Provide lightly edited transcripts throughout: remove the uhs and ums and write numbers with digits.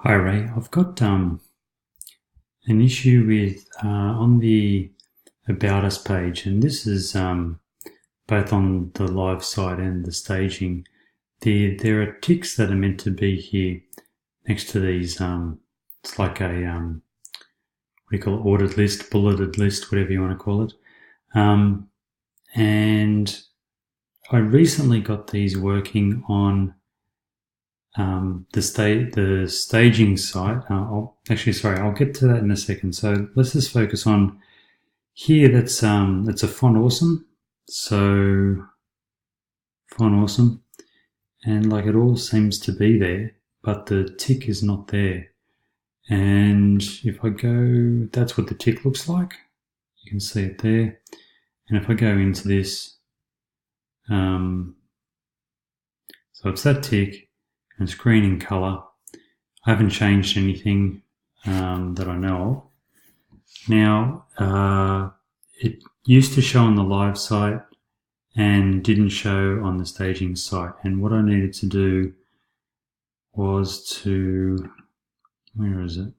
Hi Ray, I've got an issue with on the About Us page, and this is both on the live side and the staging. There are ticks that are meant to be here next to these. It's like a what do you call it? Ordered list, bulleted list, whatever you want to call it. And I recently got these working on the staging site. I'll get to that in a second. So let's just focus on here. That's it's a Font Awesome. So Font Awesome, and like it all seems to be there, but the tick is not there. And if I go, that's what the tick looks like. You can see it there. And if I go into this, so it's that tick. And it's green in colour. I haven't changed anything that I know of. Now, it used to show on the live site and didn't show on the staging site. And what I needed to do was to, where is it?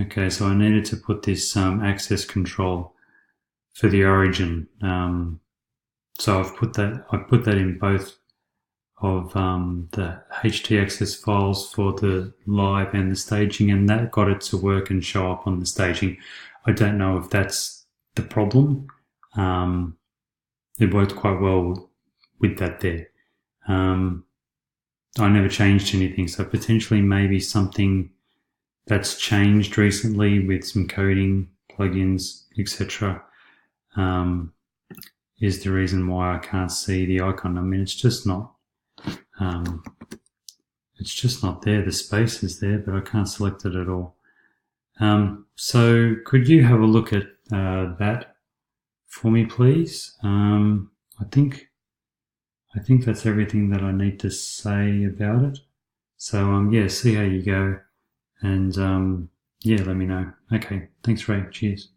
Okay, so I needed to put this access control for the origin. So I put that in both of the htaccess files for the live and the staging, and that got it to work and show up on the staging. I don't know if that's the problem. It worked quite well with that there. I never changed anything, so potentially maybe something that's changed recently with some coding, plugins, etc. Is the reason why I can't see the icon. I mean, it's just not there. The space is there, but I can't select it at all. So could you have a look at that for me, please? I think that's everything that I need to say about it. So yeah, see how you go, and yeah, let me know. Okay, thanks, Ray. Cheers.